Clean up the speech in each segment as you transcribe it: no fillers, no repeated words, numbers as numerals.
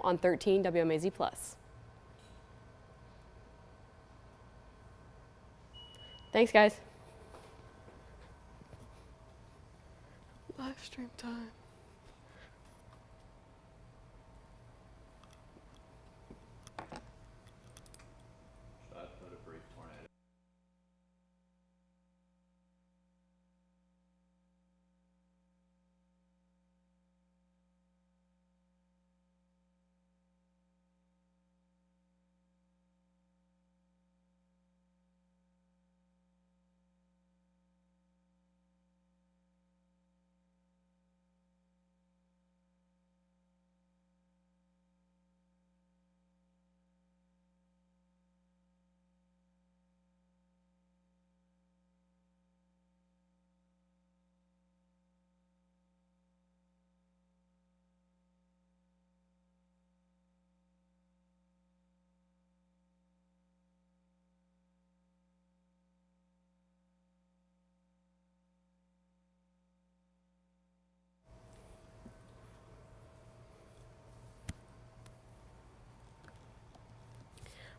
on 13 WMAZ Plus. Thanks, guys. Live stream time. Should I put a brief tornado?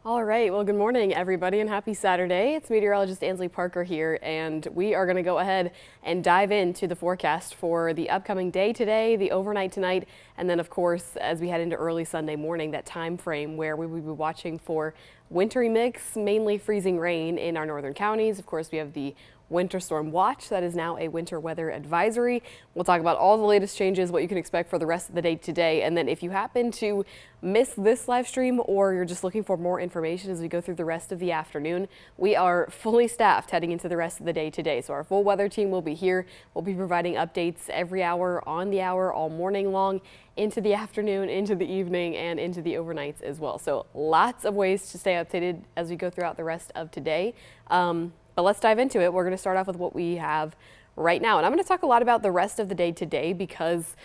All right, well, good morning, everybody, and happy Saturday. It's Meteorologist Ansley Parker here, and we are going to go ahead and dive into the forecast for the upcoming day today, the overnight tonight, and then, of course, as we head into early Sunday morning, that time frame where we will be watching for wintry mix, mainly freezing rain in our northern counties. Of course, we have the winter storm watch that is now a winter weather advisory. We'll talk about all the latest changes, what you can expect for the rest of the day today. And then if you happen to miss this live stream or you're just looking for more information as we go through the rest of the afternoon, we are fully staffed heading into the rest of the day today. So our full weather team will be here. We'll be providing updates every hour, on the hour, all morning long, into the afternoon, into the evening, and into the overnights as well. So lots of ways to stay updated as we go throughout the rest of today. But let's dive into it. We're going to start off with what we have right now. And I'm going to talk a lot about the rest of the day today because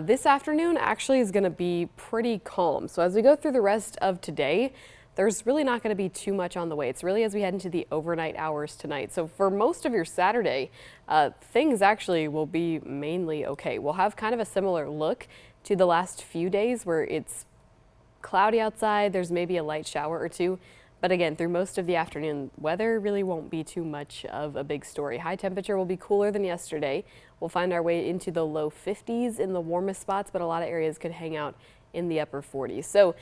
this afternoon actually is going to be pretty calm. So as we go through the rest of today, there's really not going to be too much on the way. It's really as we head into the overnight hours tonight. So for most of your Saturday, things actually will be mainly okay. We'll have kind of a similar look to the last few days where it's cloudy outside. There's maybe a light shower or two. But again, through most of the afternoon, weather really won't be too much of a big story. High temperature will be cooler than yesterday. We'll find our way into the low 50s in the warmest spots, but a lot of areas could hang out in the upper 40s. So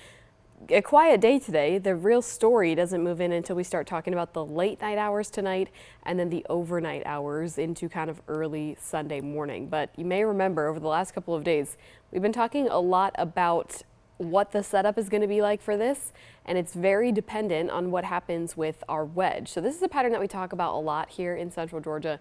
a quiet day today. The real story doesn't move in until we start talking about the late night hours tonight and then the overnight hours into kind of early Sunday morning. But you may remember over the last couple of days, we've been talking a lot about what the setup is going to be like for this, and it's very dependent on what happens with our wedge. So this is a pattern that we talk about a lot here in central Georgia.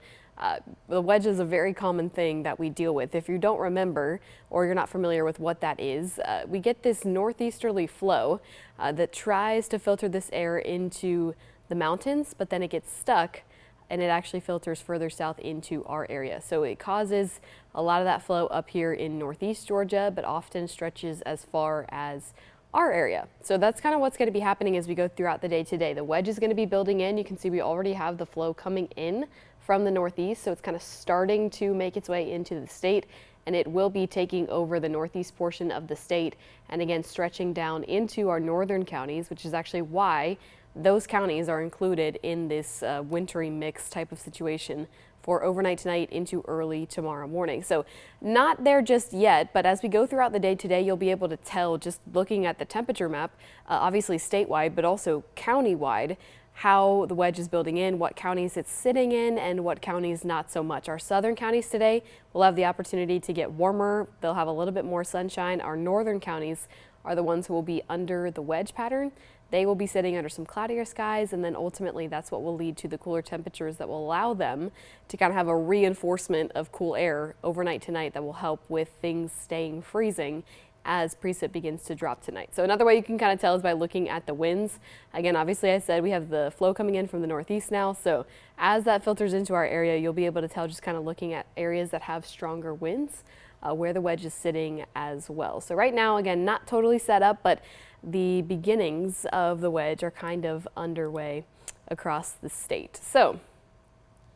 The wedge is a very common thing that we deal with. If you don't remember or you're not familiar with what that is, we get this northeasterly flow that tries to filter this air into the mountains, but then it gets stuck and it actually filters further south into our area. So it causes a lot of that flow up here in northeast Georgia, but often stretches as far as our area. So that's kind of what's going to be happening as we go throughout the day today. The wedge is going to be building in. You can see we already have the flow coming in from the northeast, so it's kind of starting to make its way into the state, and it will be taking over the northeast portion of the state and again stretching down into our northern counties, which is actually why those counties are included in this wintry mix type of situation for overnight tonight into early tomorrow morning. So not there just yet, but as we go throughout the day today, you'll be able to tell just looking at the temperature map, obviously statewide, but also countywide, how the wedge is building in, what counties it's sitting in, and what counties not so much. Our southern counties today will have the opportunity to get warmer. They'll have a little bit more sunshine. Our northern counties are the ones who will be under the wedge pattern. They will be sitting under some cloudier skies, and then ultimately that's what will lead to the cooler temperatures that will allow them to kind of have a reinforcement of cool air overnight tonight that will help with things staying freezing as precip begins to drop tonight. So another way you can kind of tell is by looking at the winds. Again, obviously I said we have the flow coming in from the northeast now, so as that filters into our area, you'll be able to tell just kind of looking at areas that have stronger winds where the wedge is sitting as well. So right now, again, not totally set up, but the beginnings of the wedge are kind of underway across the state. So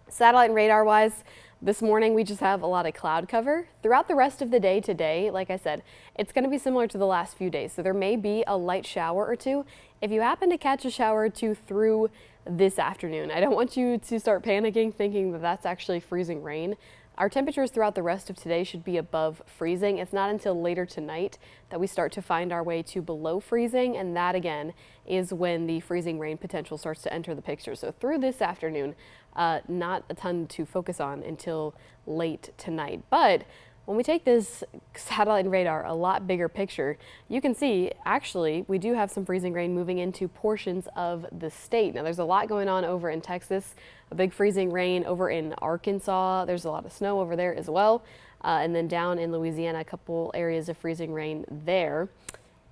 satellite and radar wise, This morning we just have a lot of cloud cover. Throughout the rest of the day today, like I said, it's going to be similar to the last few days. So there may be a light shower or two. If you happen to catch a shower or two through this afternoon, I don't want you to start panicking thinking that that's actually freezing rain. Our temperatures throughout the rest of today should be above freezing. It's not until later tonight that we start to find our way to below freezing, and that again is when the freezing rain potential starts to enter the picture. So through this afternoon, not a ton to focus on until late tonight. But when we take this satellite and radar a lot bigger picture, you can see actually we do have some freezing rain moving into portions of the state. Now there's a lot going on over in Texas, a big freezing rain over in Arkansas. There's a lot of snow over there as well. And then down in Louisiana, a couple areas of freezing rain there.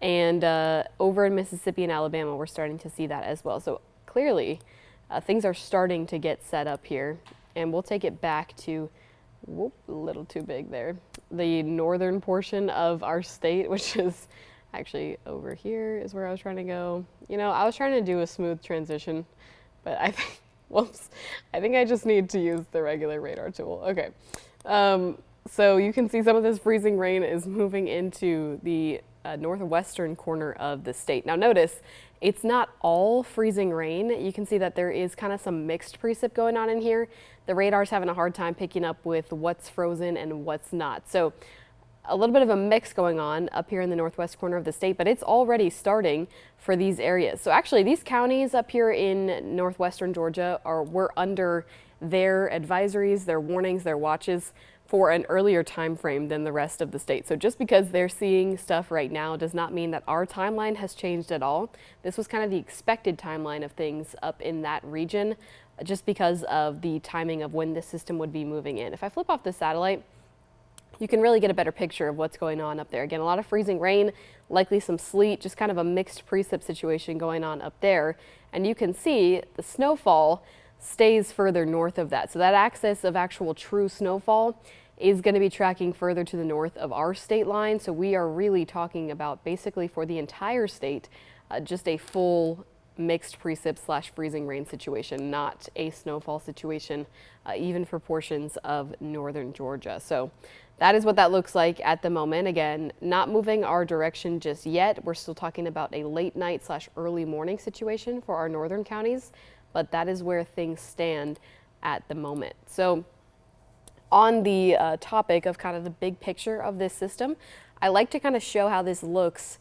And over in Mississippi and Alabama, we're starting to see that as well. So clearly things are starting to get set up here, and we'll take it back to whoop, a little too big there. The northern portion of our state, which is actually over here is where I was trying to go. You know, I was trying to do a smooth transition, but I think, whoops, I think I just need to use the regular radar tool. Okay. So you can see some of this freezing rain is moving into the northwestern corner of the state. Now notice, it's not all freezing rain. You can see that there is kind of some mixed precip going on in here. The radar's having a hard time picking up with what's frozen and what's not. So a little bit of a mix going on up here in the northwest corner of the state, but it's already starting for these areas. So actually these counties up here in northwestern Georgia were under their advisories, their warnings, their watches for an earlier time frame than the rest of the state. So just because they're seeing stuff right now does not mean that our timeline has changed at all. This was kind of the expected timeline of things up in that region, just because of the timing of when the system would be moving in. If I flip off the satellite, you can really get a better picture of what's going on up there. Again, a lot of freezing rain, likely some sleet, just kind of a mixed precip situation going on up there. And you can see the snowfall stays further north of that. So that axis of actual true snowfall is going to be tracking further to the north of our state line. So we are really talking about basically for the entire state, just a full mixed precip / freezing rain situation, not a snowfall situation, even for portions of northern Georgia. So that is what that looks like at the moment. Again, not moving our direction just yet. We're still talking about a late night / early morning situation for our northern counties, but that is where things stand at the moment. So on the topic of kind of the big picture of this system, I like to kind of show how this looks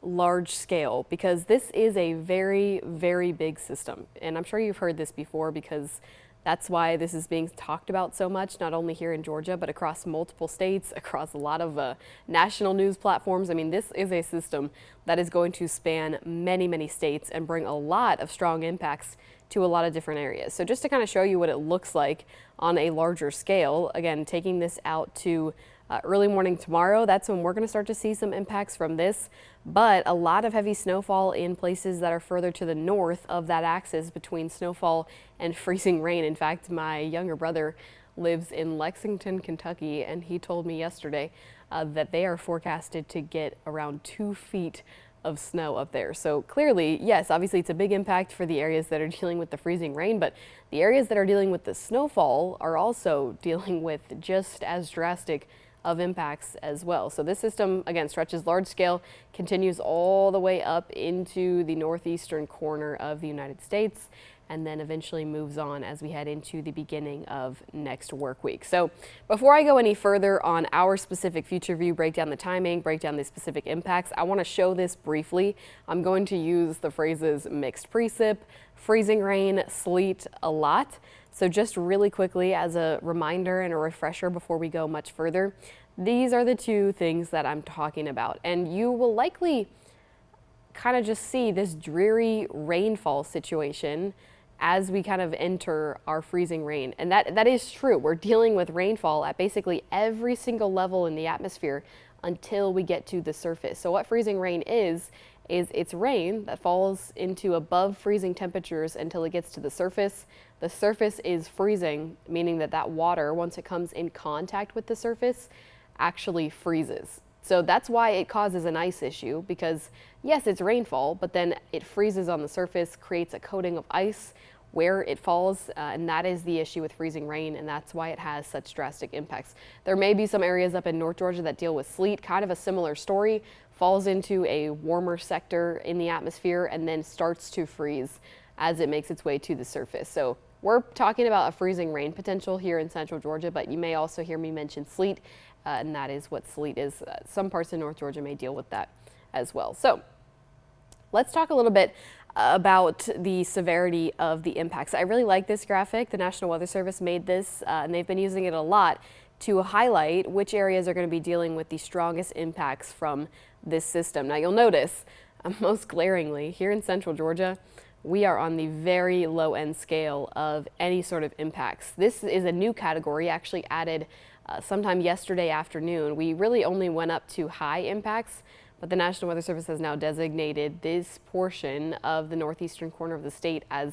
large scale, because this is a very, very big system. And I'm sure you've heard this before, because that's why this is being talked about so much, not only here in Georgia, but across multiple states, across a lot of national news platforms. I mean, this is a system that is going to span many, many states and bring a lot of strong impacts to a lot of different areas. So just to kind of show you what it looks like on a larger scale, again, taking this out to early morning tomorrow, that's when we're going to start to see some impacts from this. But a lot of heavy snowfall in places that are further to the north of that axis between snowfall and freezing rain. In fact, my younger brother lives in Lexington, Kentucky, and he told me yesterday that they are forecasted to get around 2 feet of snow up there. So clearly, yes, obviously it's a big impact for the areas that are dealing with the freezing rain, but the areas that are dealing with the snowfall are also dealing with just as drastic of impacts as well. So this system, again, stretches large scale, continues all the way up into the northeastern corner of the United States, and then eventually moves on as we head into the beginning of next work week. So before I go any further on our specific future view, break down the timing, break down the specific impacts, I want to show this briefly. I'm going to use the phrases mixed precip, freezing rain, sleet a lot. So just really quickly as a reminder and a refresher before we go much further, these are the two things that I'm talking about. And you will likely kind of just see this dreary rainfall situation as we kind of enter our freezing rain. And that is true. We're dealing with rainfall at basically every single level in the atmosphere until we get to the surface. So what freezing rain is it's rain that falls into above freezing temperatures until it gets to the surface. The surface is freezing, meaning that water, once it comes in contact with the surface, actually freezes. So that's why it causes an ice issue, because yes, it's rainfall, but then it freezes on the surface, creates a coating of ice, where it falls, and that is the issue with freezing rain, and that's why it has such drastic impacts. There may be some areas up in North Georgia that deal with sleet, kind of a similar story, falls into a warmer sector in the atmosphere and then starts to freeze as it makes its way to the surface. So we're talking about a freezing rain potential here in central Georgia, but you may also hear me mention sleet, and that is what sleet is. Some parts of North Georgia may deal with that as well. So let's talk a little bit about the severity of the impacts. I really like this graphic. The National Weather Service made this, and they've been using it a lot to highlight which areas are going to be dealing with the strongest impacts from this system. Now you'll notice, most glaringly, here in central Georgia, we are on the very low end scale of any sort of impacts. This is a new category actually added sometime yesterday afternoon. We really only went up to high impacts, but the National Weather Service has now designated this portion of the northeastern corner of the state as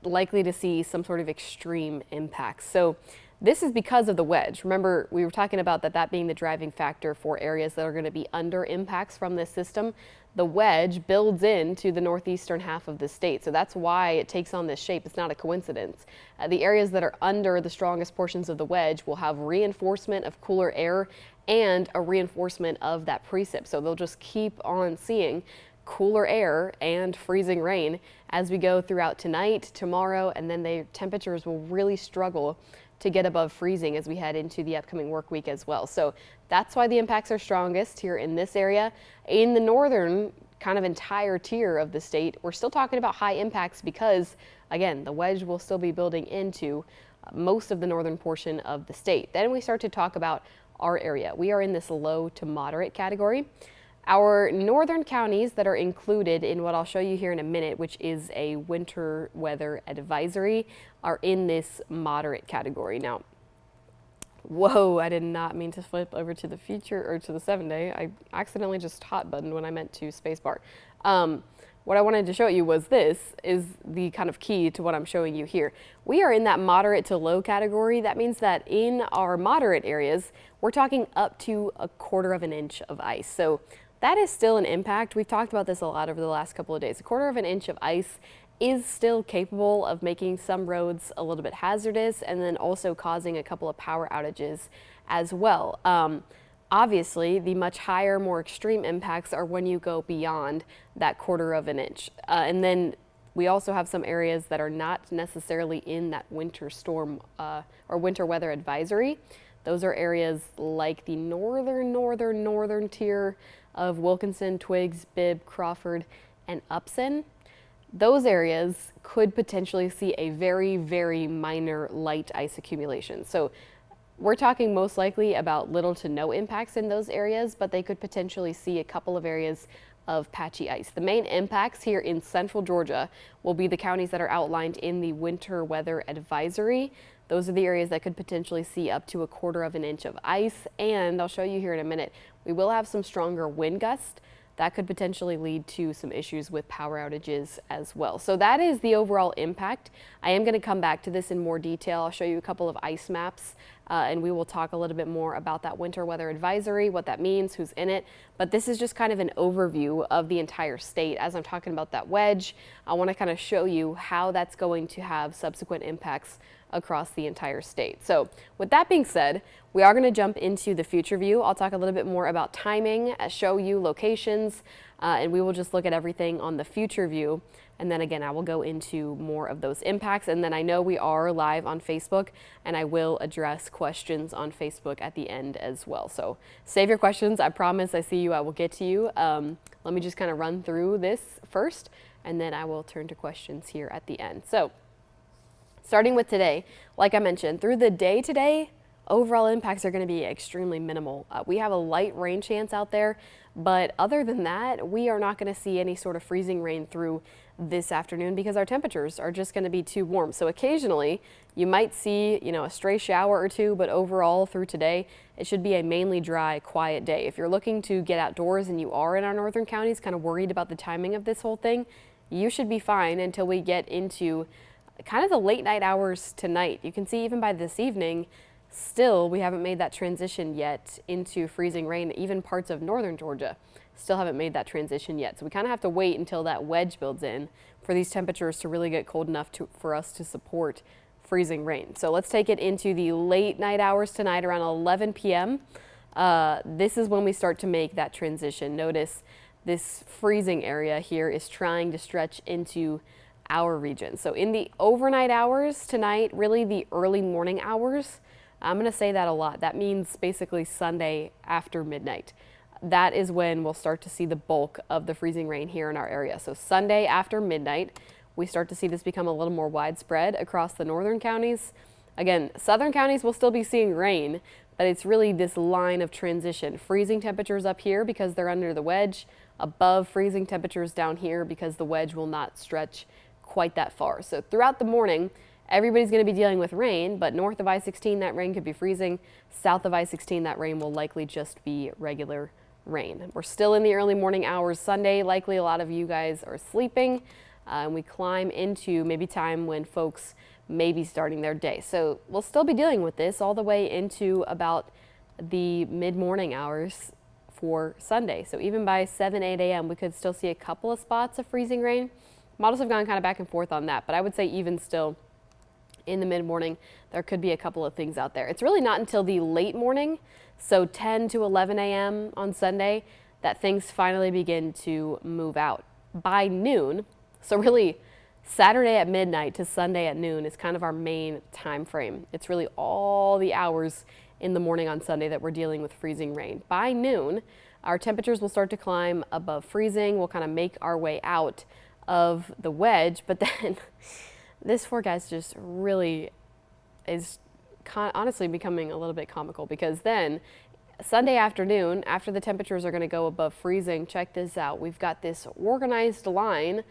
likely to see some sort of extreme impacts. So this is because of the wedge. Remember, we were talking about that being the driving factor for areas that are going to be under impacts from this system. The wedge builds into the northeastern half of the state, so that's why it takes on this shape. It's not a coincidence. The areas that are under the strongest portions of the wedge will have reinforcement of cooler air and a reinforcement of that precip. So they'll just keep on seeing cooler air and freezing rain as we go throughout tonight, tomorrow, and then the temperatures will really struggle to get above freezing as we head into the upcoming work week as well. So that's why the impacts are strongest here in this area. In the northern kind of entire tier of the state, we're still talking about high impacts because, again, the wedge will still be building into most of the northern portion of the state. Then we start to talk about our area. We are in this low to moderate category. Our northern counties that are included in what I'll show you here in a minute, which is a winter weather advisory, are in this moderate category. Now, whoa, I did not mean to flip over to the future or to the 7-day. I accidentally just hot buttoned when I meant to spacebar. What I wanted to show you was this is the kind of key to what I'm showing you here. We are in that moderate to low category. That means that in our moderate areas, we're talking up to 1/4 of an inch of ice. So that is still an impact. We've talked about this a lot over the last couple of days. 1/4 of an inch of ice is still capable of making some roads a little bit hazardous and then also causing a couple of power outages as well. Obviously, the much higher, more extreme impacts are when you go beyond that 1/4 of an inch. And then we also have some areas that are not necessarily in that winter storm or winter weather advisory. Those are areas like the northern tier of Wilkinson, Twiggs, Bibb, Crawford, and Upson. Those areas could potentially see a very, very minor light ice accumulation. So we're talking most likely about little to no impacts in those areas, but they could potentially see a couple of areas of patchy ice. The main impacts here in central Georgia will be the counties that are outlined in the winter weather advisory. Those are the areas that could potentially see up to 1/4 of an inch of ice. And I'll show you here in a minute, we will have some stronger wind gusts that could potentially lead to some issues with power outages as well. So that is the overall impact. I am going to come back to this in more detail. I'll show you a couple of ice maps and we will talk a little bit more about that winter weather advisory, what that means, who's in it. But this is just kind of an overview of the entire state. As I'm talking about that wedge, I want to kind of show you how that's going to have subsequent impacts across the entire state. So with that being said, we are going to jump into the future view. I'll talk a little bit more about timing, show you locations, and we will just look at everything on the future view. And then again, I will go into more of those impacts. And then I know we are live on Facebook and I will address questions on Facebook at the end as well. So save your questions. I promise I see you, I will get to you. Let me just kind of run through this first and then I will turn to questions here at the end. So starting with today, like I mentioned, through the day today, overall impacts are going to be extremely minimal. We have a light rain chance out there, but other than that, we are not going to see any sort of freezing rain through this afternoon because our temperatures are just going to be too warm. So occasionally you might see, a stray shower or two, but overall through today, it should be a mainly dry, quiet day. If you're looking to get outdoors and you are in our northern counties, kind of worried about the timing of this whole thing, you should be fine until we get into kind of the late night hours tonight. You can see even by this evening, still we haven't made that transition yet into freezing rain, even parts of northern Georgia. still haven't made that transition yet. So we kind of have to wait until that wedge builds in for these temperatures to really get cold enough for us to support freezing rain. So let's take it into the late night hours tonight around 11 p.m. This is when we start to make that transition. Notice this freezing area here is trying to stretch into our region. So in the overnight hours tonight, really the early morning hours, I'm going to say that a lot. That means basically Sunday after midnight. That is when we'll start to see the bulk of the freezing rain here in our area. So Sunday after midnight, we start to see this become a little more widespread across the northern counties. Again, southern counties will still be seeing rain, but it's really this line of transition. Freezing temperatures up here because they're under the wedge, above freezing temperatures down here because the wedge will not stretch quite that far. So throughout the morning, everybody's going to be dealing with rain, but north of I-16, that rain could be freezing. South of I-16, that rain will likely just be regular rain. We're still in the early morning hours Sunday. Likely a lot of you guys are sleeping. And we climb into maybe time when folks may be starting their day. So we'll still be dealing with this all the way into about the mid-morning hours for Sunday. So even by 7, 8 a.m., we could still see a couple of spots of freezing rain. Models have gone kind of back and forth on that, but I would say even still in the mid-morning, there could be a couple of things out there. It's really not until the late morning, so 10 to 11 a.m. on Sunday, that things finally begin to move out. By noon, so really Saturday at midnight to Sunday at noon is kind of our main time frame. It's really all the hours in the morning on Sunday that we're dealing with freezing rain. By noon, our temperatures will start to climb above freezing. We'll kind of make our way out of the wedge, but then this forecast just really is honestly becoming a little bit comical, because then Sunday afternoon, after the temperatures are going to go above freezing, check this out. We've got this organized line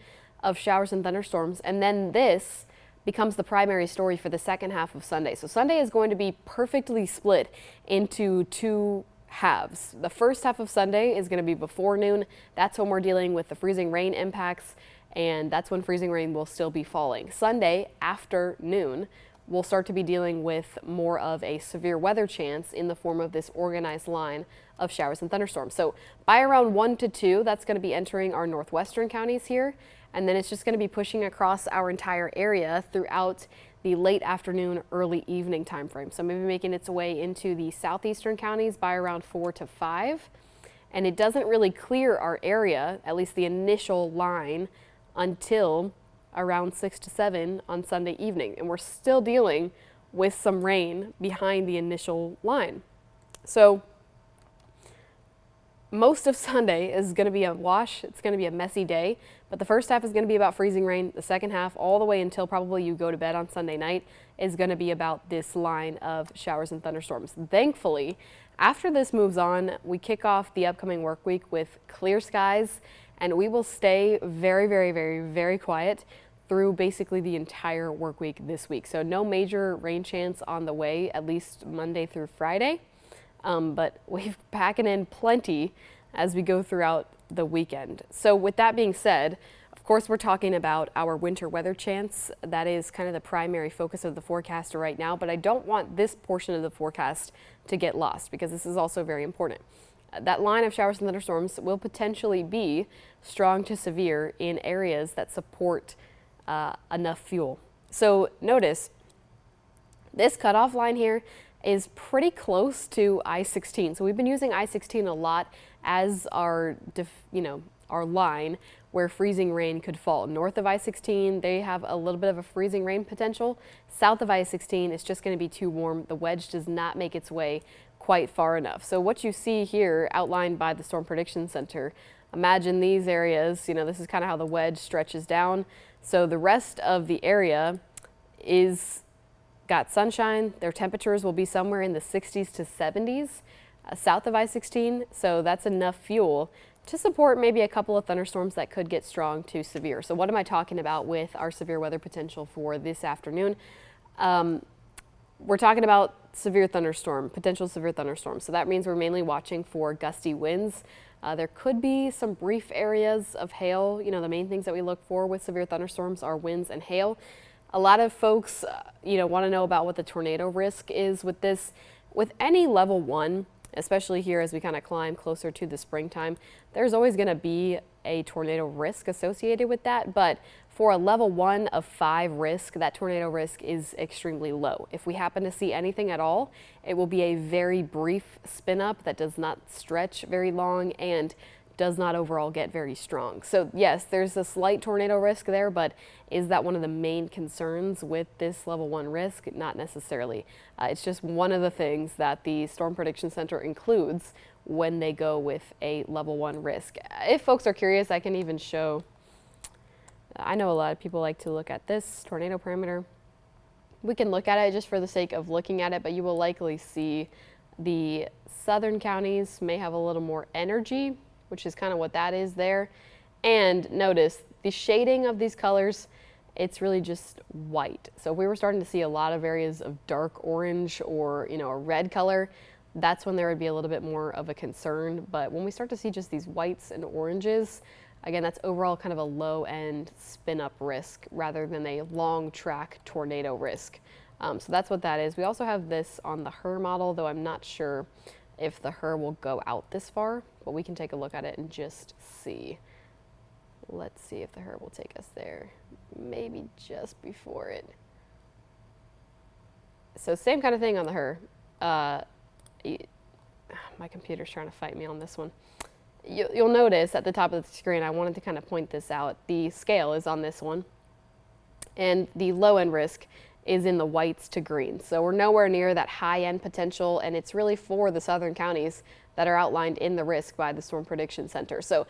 of showers and thunderstorms, and then this becomes the primary story for the second half of Sunday. So Sunday is going to be perfectly split into two halves. The first half of Sunday is going to be before noon. That's when we're dealing with the freezing rain impacts, and that's when freezing rain will still be falling. Sunday after noon, we'll start to be dealing with more of a severe weather chance in the form of this organized line of showers and thunderstorms. So by around 1 to 2, that's going to be entering our northwestern counties here, and then it's just going to be pushing across our entire area throughout the late afternoon, early evening time frame. So maybe making its way into the southeastern counties by around 4 to 5. And it doesn't really clear our area, at least the initial line, until around 6 to 7 on Sunday evening. And we're still dealing with some rain behind the initial line. So most of Sunday is going to be a wash. It's going to be a messy day, but the first half is going to be about freezing rain. The second half, all the way until probably you go to bed on Sunday night, is going to be about this line of showers and thunderstorms. Thankfully, after this moves on, we kick off the upcoming work week with clear skies, and we will stay very, very, very, very quiet through basically the entire work week this week. So no major rain chance on the way, at least Monday through Friday. But we're packing in plenty as we go throughout the weekend. So with that being said, of course, we're talking about our winter weather chance. That is kind of the primary focus of the forecaster right now, but I don't want this portion of the forecast to get lost, because this is also very important. That line of showers and thunderstorms will potentially be strong to severe in areas that support enough fuel. So notice this cutoff line here is pretty close to I-16. So we've been using I-16 a lot as our line where freezing rain could fall. North of I-16, they have a little bit of a freezing rain potential. South of I-16, it's just going to be too warm. The wedge does not make its way quite far enough. So what you see here outlined by the Storm Prediction Center, imagine these areas, this is kind of how the wedge stretches down. So the rest of the area is got sunshine. Their temperatures will be somewhere in the 60s to 70s south of I-16. So that's enough fuel to support maybe a couple of thunderstorms that could get strong to severe. So what am I talking about with our severe weather potential for this afternoon? We're talking about potential severe thunderstorms. So that means we're mainly watching for gusty winds. There could be some brief areas of hail. The main things that we look for with severe thunderstorms are winds and hail. A lot of folks, want to know about what the tornado risk is with this. With any level 1, especially here as we kind of climb closer to the springtime. There's always going to be a tornado risk associated with that, but for a level 1 of 5 risk, that tornado risk is extremely low. If we happen to see anything at all, it will be a very brief spin up that does not stretch very long and does not overall get very strong. So yes, there's a slight tornado risk there, but is that one of the main concerns with this level 1 risk? Not necessarily. It's just one of the things that the Storm Prediction Center includes when they go with a level 1 risk. If folks are curious, I can even show, I know a lot of people like to look at this tornado parameter. We can look at it just for the sake of looking at it, but you will likely see the southern counties may have a little more energy, which is kind of what that is there. And notice the shading of these colors, it's really just white. So if we were starting to see a lot of areas of dark orange or, a red color, that's when there would be a little bit more of a concern. But when we start to see just these whites and oranges, again, that's overall kind of a low end spin up risk rather than a long track tornado risk. So that's what that is. We also have this on the HRRR model, though I'm not sure if the HRRR will go out this far, but we can take a look at it and just see. Let's see if the HRRR will take us there. Maybe just before it. So same kind of thing on the HRRR. My computer's trying to fight me on this one. You'll notice at the top of the screen, I wanted to kind of point this out. The scale is on this one, and the low end risk is in the whites to greens. So we're nowhere near that high end potential, and it's really for the southern counties that are outlined in the risk by the Storm Prediction Center. So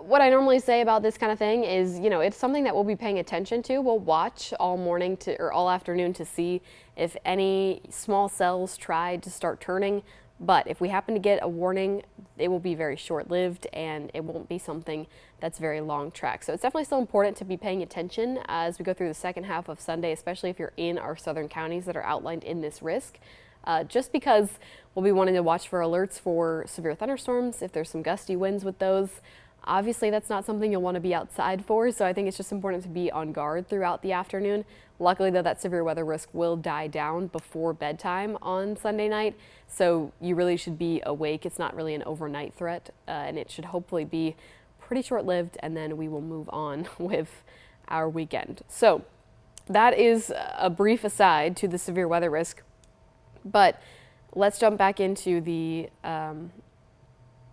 what I normally say about this kind of thing is, it's something that we'll be paying attention to. We'll watch all morning or all afternoon to see if any small cells try to start turning. But if we happen to get a warning, it will be very short-lived and it won't be something that's very long track. So it's definitely still important to be paying attention as we go through the second half of Sunday, especially if you're in our southern counties that are outlined in this risk. Just because we'll be wanting to watch for alerts for severe thunderstorms, if there's some gusty winds with those. Obviously, that's not something you'll want to be outside for, so I think it's just important to be on guard throughout the afternoon. Luckily, though, that severe weather risk will die down before bedtime on Sunday night, so you really should be awake. It's not really an overnight threat, and it should hopefully be pretty short-lived, and then we will move on with our weekend. So that is a brief aside to the severe weather risk, but let's jump back into the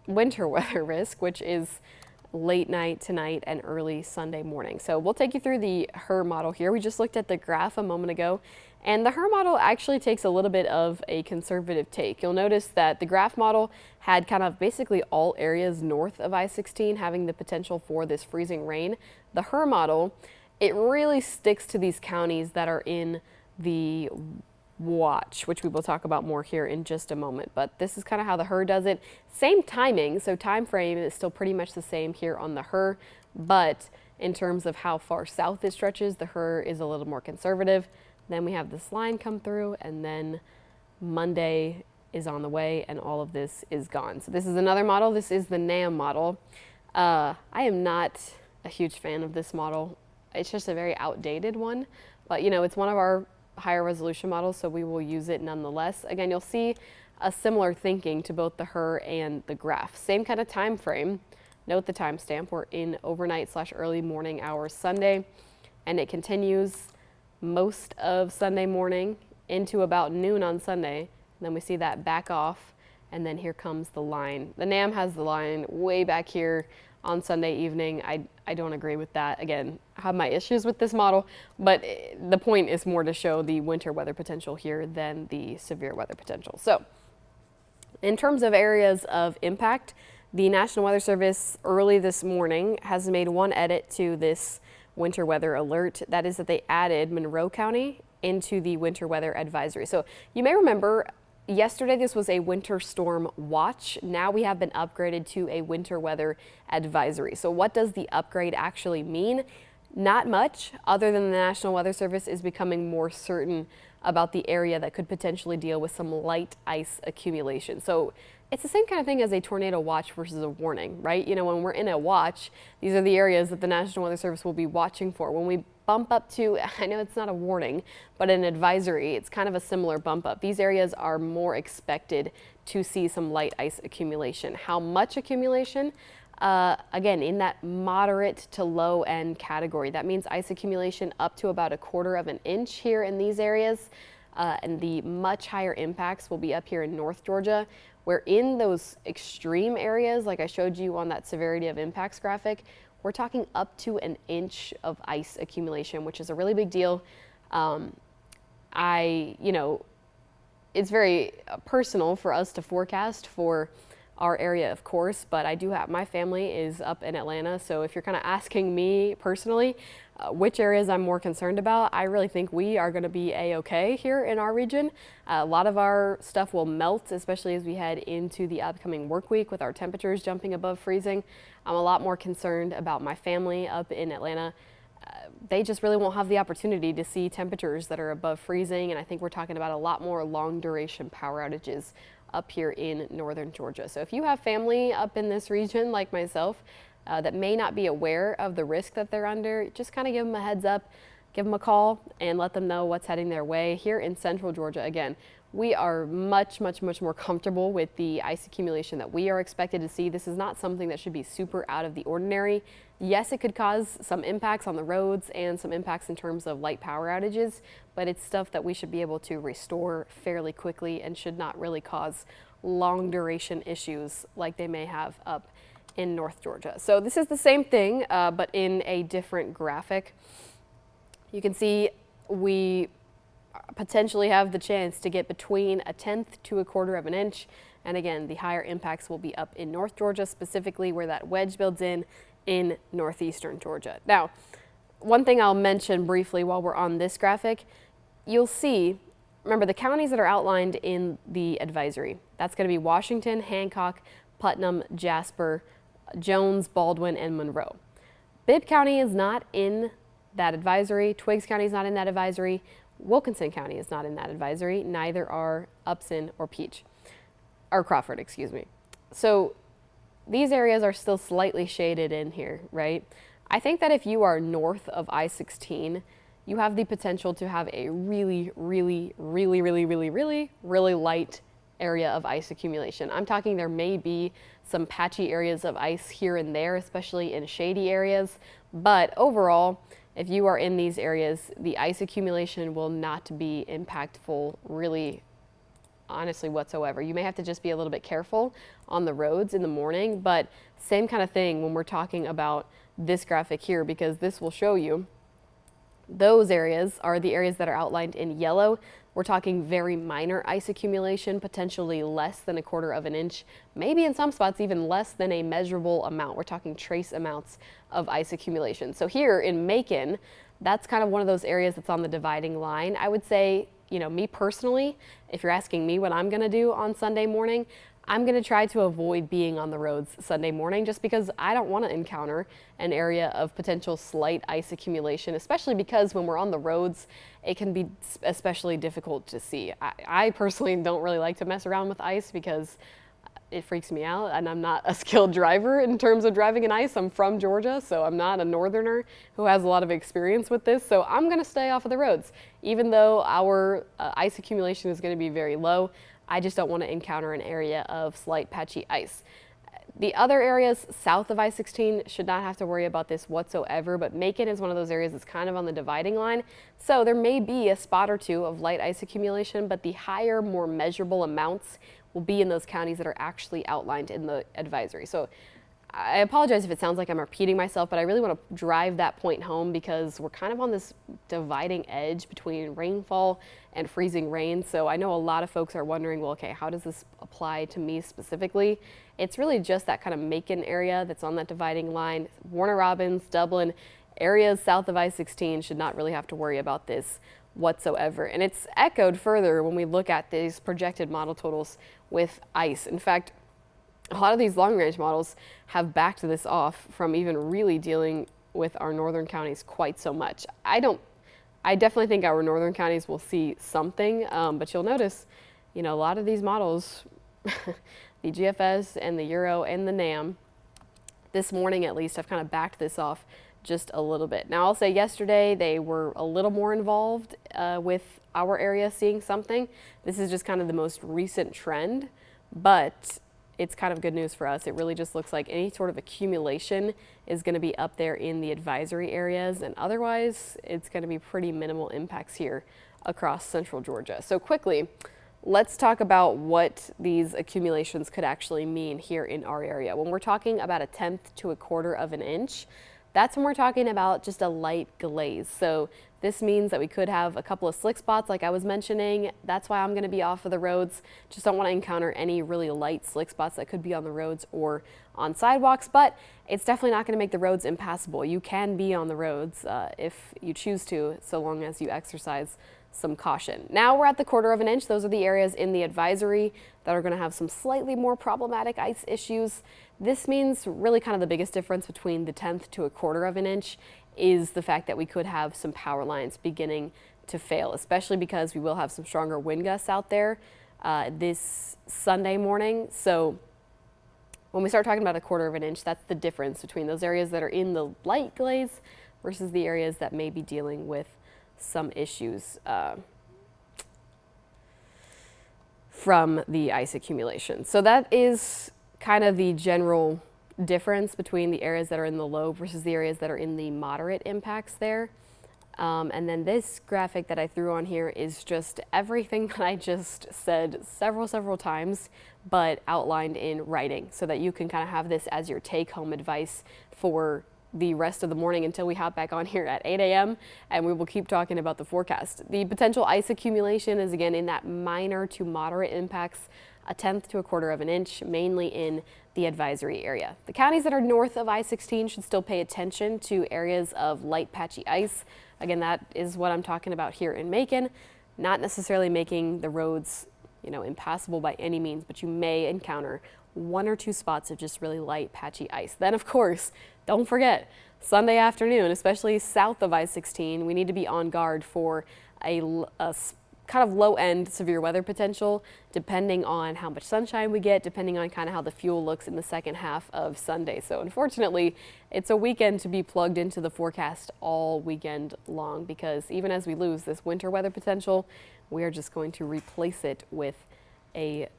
winter weather risk, which is late night tonight and early Sunday morning. So we'll take you through the HRRR model here. We just looked at the graph a moment ago, and the HRRR model actually takes a little bit of a conservative take. You'll notice that the graph model had kind of basically all areas north of I-16 having the potential for this freezing rain. The HRRR model, it really sticks to these counties that are in the watch, which we will talk about more here in just a moment. But this is kind of how the HRRR does it. Same timing, so time frame is still pretty much the same here on the HRRR, but in terms of how far south it stretches, the HRRR is a little more conservative. Then we have this line come through, and then Monday is on the way, and all of this is gone. So this is another model. This is the NAM model. I am not a huge fan of this model. It's just a very outdated one, but it's one of our higher resolution models, so we will use it nonetheless. Again, you'll see a similar thinking to both the HRRR and the graph. Same kind of time frame. Note the timestamp. We're in overnight/early morning hours Sunday, and it continues most of Sunday morning into about noon on Sunday. And then we see that back off, and then here comes the line. The NAM has the line way back here on Sunday evening. I don't agree with that. Again, I have my issues with this model, but the point is more to show the winter weather potential here than the severe weather potential. So in terms of areas of impact, the National Weather Service early this morning has made one edit to this winter weather alert. That is that they added Monroe County into the winter weather advisory. So you may remember yesterday this was a winter storm watch. Now we have been upgraded to a winter weather advisory. So what does the upgrade actually mean? Not much, other than the National Weather Service is becoming more certain about the area that could potentially deal with some light ice accumulation. So it's the same kind of thing as a tornado watch versus a warning, right? When we're in a watch, these are the areas that the National Weather Service will be watching for. When we bump up to, I know it's not a warning, but an advisory, it's kind of a similar bump up. These areas are more expected to see some light ice accumulation. How much accumulation? Again, in that moderate to low end category. That means ice accumulation up to about 1/4 of an inch here in these areas. And the much higher impacts will be up here in North Georgia, where in those extreme areas, like I showed you on that severity of impacts graphic, we're talking up to an inch of ice accumulation, which is a really big deal. It's very personal for us to forecast for our area, of course, but I do have, my family is up in Atlanta, so if you're kind of asking me personally which areas I'm more concerned about, I really think we are going to be a-okay here in our region. A lot of our stuff will melt, especially as we head into the upcoming work week with our temperatures jumping above freezing. I'm a lot more concerned about my family up in Atlanta. They just really won't have the opportunity to see temperatures that are above freezing, and I think we're talking about a lot more long duration power outages up here in northern Georgia. So if you have family up in this region like myself that may not be aware of the risk that they're under, just kind of give them a heads up, give them a call and let them know what's heading their way. Here in central Georgia, again, we are much more comfortable with the ice accumulation that we are expected to see. This is not something that should be super out of the ordinary. Yes, it could cause some impacts on the roads and some impacts in terms of light power outages, but it's stuff that we should be able to restore fairly quickly and should not really cause long duration issues like they may have up in North Georgia. So this is the same thing, but in a different graphic. You can see we potentially have the chance to get between 1/10 to 1/4 of an inch. And again, the higher impacts will be up in North Georgia, specifically where that wedge builds in northeastern Georgia. Now, one thing I'll mention briefly while we're on this graphic, you'll see, remember the counties that are outlined in the advisory. That's going to be Washington, Hancock, Putnam, Jasper, Jones, Baldwin, and Monroe. Bibb County is not in that advisory. Twiggs County is not in that advisory. Wilkinson County is not in that advisory. Neither are Upson or Crawford, excuse me. So these areas are still slightly shaded in here, right? I think that if you are north of I-16, you have the potential to have a really light area of ice accumulation. I'm talking there may be some patchy areas of ice here and there, especially in shady areas, but overall, if you are in these areas, the ice accumulation will not be impactful really, honestly, whatsoever. You may have to just be a little bit careful on the roads in the morning, but same kind of thing when we're talking about this graphic here, because this will show you those areas are the areas that are outlined in yellow. We're talking very minor ice accumulation, potentially less than 1/4 of an inch, maybe in some spots even less than a measurable amount. We're talking trace amounts of ice accumulation. So here in Macon, that's kind of one of those areas that's on the dividing line. I would say, you know, me personally, if you're asking me what I'm going to do on Sunday morning, I'm going to try to avoid being on the roads Sunday morning just because I don't want to encounter an area of potential slight ice accumulation, especially because when we're on the roads, it can be especially difficult to see. I personally don't really like to mess around with ice because it freaks me out, and I'm not a skilled driver in terms of driving in ice. I'm from Georgia, so I'm not a northerner who has a lot of experience with this, so I'm going to stay off of the roads. Even though our ice accumulation is going to be very low, I just don't want to encounter an area of slight patchy ice. The other areas south of I-16 should not have to worry about this whatsoever, but Macon is one of those areas that's kind of on the dividing line. So there may be a spot or two of light ice accumulation, but the higher, more measurable amounts will be in those counties that are actually outlined in the advisory. So I apologize if it sounds like I'm repeating myself, but I really want to drive that point home because we're kind of on this dividing edge between rainfall and freezing rain. So I know a lot of folks are wondering, well, okay, how does this apply to me specifically? It's really just that kind of Macon area that's on that dividing line. Warner Robins, Dublin, areas south of I-16 should not really have to worry about this whatsoever. And it's echoed further when we look at these projected model totals with ice. In fact, a lot of these long range models have backed this off from even really dealing with our northern counties quite so much. I definitely think our northern counties will see something, but you'll notice, you know, a lot of these models, the GFS and the Euro and the NAM, this morning at least, have kind of backed this off just a little bit. Now I'll say yesterday they were a little more involved with our area seeing something. This is just kind of the most recent trend. but it's kind of good news for us. It really just looks like any sort of accumulation is going to be up there in the advisory areas, and otherwise it's going to be pretty minimal impacts here across central Georgia. So quickly, let's talk about what these accumulations could actually mean here in our area. When we're talking about a tenth to a quarter of an inch, that's when we're talking about just a light glaze. So this means that we could have a couple of slick spots like I was mentioning. That's why I'm going to be off of the roads. Just don't want to encounter any really light slick spots that could be on the roads or on sidewalks, but it's definitely not going to make the roads impassable. You can be on the roads if you choose to, so long as you exercise some caution. Now we're at the quarter of an inch. Those are the areas in the advisory that are going to have some slightly more problematic ice issues. This means really kind of the biggest difference between the tenth to a quarter of an inch is the fact that we could have some power lines beginning to fail, especially because we will have some stronger wind gusts out there this Sunday morning. So when we start talking about a quarter of an inch, that's the difference between those areas that are in the light glaze versus the areas that may be dealing with some issues from the ice accumulation. So that is kind of the general difference between the areas that are in the low versus the areas that are in the moderate impacts there. And then this graphic that I threw on here is just everything that I just said several times, but outlined in writing so that you can kind of have this as your take-home advice for the rest of the morning until we hop back on here at 8 a.m. and we will keep talking about the forecast. The potential ice accumulation is again in that minor to moderate impacts, a tenth to a quarter of an inch, mainly in the advisory area. The counties that are north of I-16 should still pay attention to areas of light patchy ice. Again, that is what I'm talking about here in Macon, not necessarily making the roads, impassable by any means, but you may encounter one or two spots of just really light patchy ice. Then of course, don't forget, Sunday afternoon, especially south of I-16, we need to be on guard for a kind of low-end severe weather potential, depending on how much sunshine we get, depending on kind of how the fuel looks in the second half of Sunday. So unfortunately, it's a weekend to be plugged into the forecast all weekend long, because even as we lose this winter weather potential, we are just going to replace it with a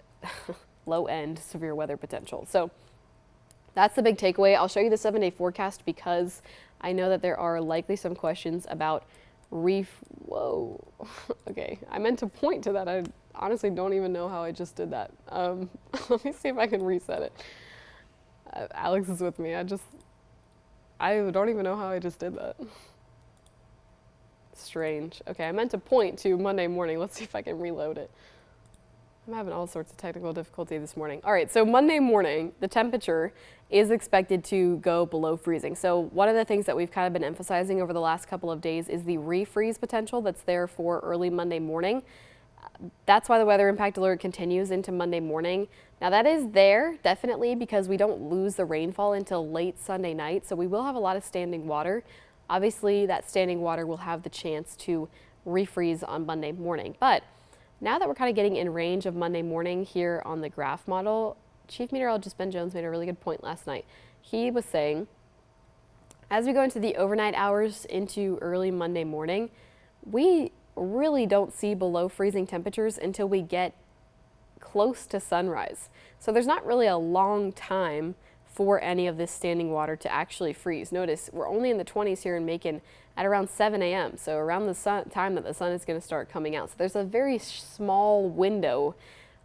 low-end severe weather potential. So that's the big takeaway. I'll show you the 7-day forecast because I know that there are likely some questions about whoa. Okay, I meant to point to that. I honestly don't even know how I just did that. Let me see if I can reset it. Alex is with me. I don't even know how I just did that. Strange. Okay, I meant to point to Monday morning. Let's see if I can reload it. I'm having all sorts of technical difficulty this morning. All right, so Monday morning, the temperature is expected to go below freezing. So one of the things that we've kind of been emphasizing over the last couple of days is the refreeze potential that's there for early Monday morning. That's why the weather impact alert continues into Monday morning. Now that is there definitely because we don't lose the rainfall until late Sunday night. So we will have a lot of standing water. Obviously that standing water will have the chance to refreeze on Monday morning. But now that we're kind of getting in range of Monday morning here on the graph model, Chief Meteorologist Ben Jones made a really good point last night. He was saying, as we go into the overnight hours into early Monday morning, we really don't see below freezing temperatures until we get close to sunrise. So there's not really a long time for any of this standing water to actually freeze. Notice we're only in the 20s here in Macon at around 7 a.m. So around the time that the sun is going to start coming out. So there's a very small window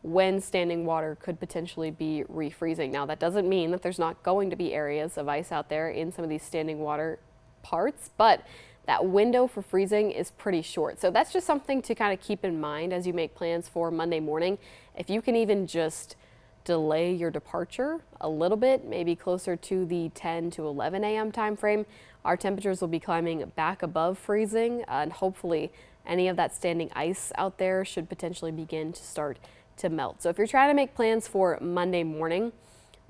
when standing water could potentially be refreezing. Now that doesn't mean that there's not going to be areas of ice out there in some of these standing water parts, but that window for freezing is pretty short. So that's just something to kind of keep in mind as you make plans for Monday morning. If you can even just delay your departure a little bit, maybe closer to the 10 to 11 a.m. time frame, our temperatures will be climbing back above freezing, and hopefully any of that standing ice out there should potentially begin to start to melt. So if you're trying to make plans for Monday morning,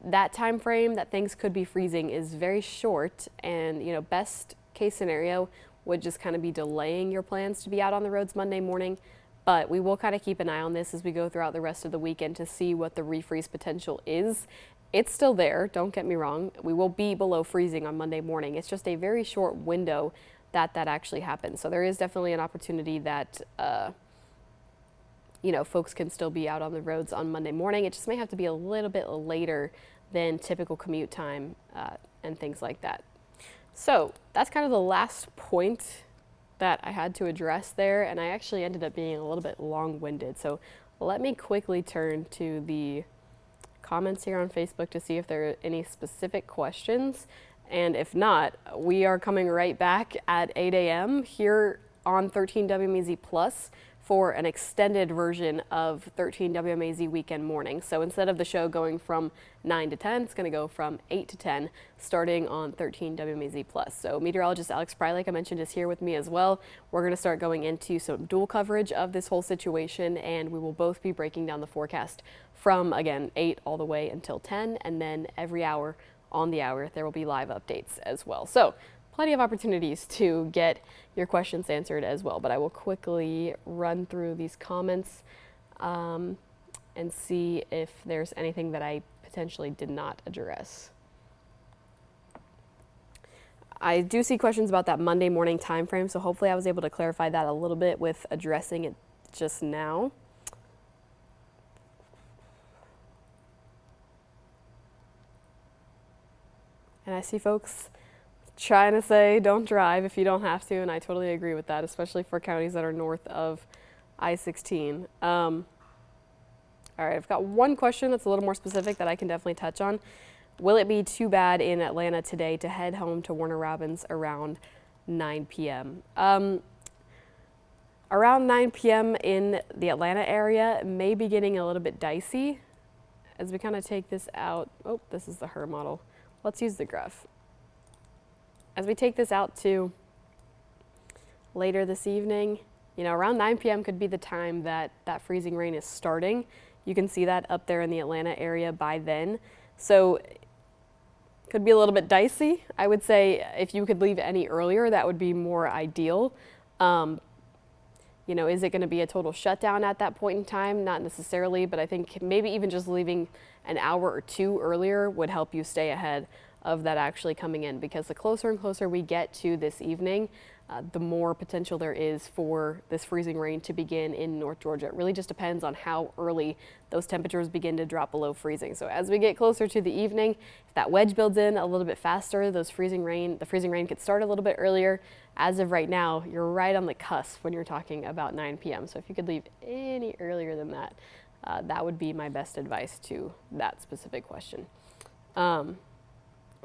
that time frame that things could be freezing is very short, and best case scenario would just kind of be delaying your plans to be out on the roads Monday morning. But we will kind of keep an eye on this as we go throughout the rest of the weekend to see what the refreeze potential is. It's still there, don't get me wrong. We will be below freezing on Monday morning. It's just a very short window that actually happens. So there is definitely an opportunity that folks can still be out on the roads on Monday morning. It just may have to be a little bit later than typical commute time and things like that. So that's kind of the last point that I had to address there, and I actually ended up being a little bit long-winded. So let me quickly turn to the comments here on Facebook to see if there are any specific questions. And if not, we are coming right back at 8 a.m. here on 13 WMAZ Plus for an extended version of 13 WMAZ Weekend Morning. So instead of the show going from 9 to 10, it's going to go from 8 to 10, starting on 13 WMAZ Plus. So meteorologist Alex Pry, like I mentioned, is here with me as well. We're going to start going into some dual coverage of this whole situation, and we will both be breaking down the forecast from, again, 8 all the way until 10, and then every hour on the hour there will be live updates as well. So plenty of opportunities to get your questions answered as well, but I will quickly run through these comments and see if there's anything that I potentially did not address. I do see questions about that Monday morning time frame, so hopefully I was able to clarify that a little bit with addressing it just now. And I see folks trying to say don't drive if you don't have to, and I totally agree with that, especially for counties that are north of I-16. All right, I've got one question that's a little more specific that I can definitely touch on. Will it be too bad in Atlanta today to head home to Warner Robins around 9 p.m.? Around 9 p.m. in the Atlanta area may be getting a little bit dicey as we kind of take this out. Oh, this is the HER model. Let's use the graph. As we take this out to later this evening, around 9 p.m. could be the time that that freezing rain is starting. You can see that up there in the Atlanta area by then. So could be a little bit dicey. I would say if you could leave any earlier, that would be more ideal. Is it going to be a total shutdown at that point in time? Not necessarily, but I think maybe even just leaving an hour or two earlier would help you stay ahead of that actually coming in, because the closer and closer we get to this evening, the more potential there is for this freezing rain to begin in North Georgia. It really just depends on how early those temperatures begin to drop below freezing. So as we get closer to the evening, if that wedge builds in a little bit faster, the freezing rain could start a little bit earlier. As of right now, you're right on the cusp when you're talking about 9 p.m. So if you could leave any earlier than that, that would be my best advice to that specific question.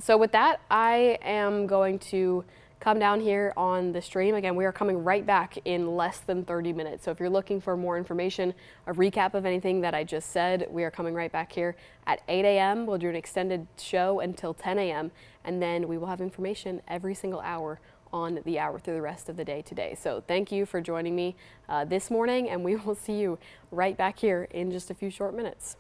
So with that, I am going to come down here on the stream. Again, we are coming right back in less than 30 minutes. So if you're looking for more information, a recap of anything that I just said, we are coming right back here at 8 a.m. We'll do an extended show until 10 a.m. and then we will have information every single hour on the hour through the rest of the day today. So thank you for joining me this morning, and we will see you right back here in just a few short minutes.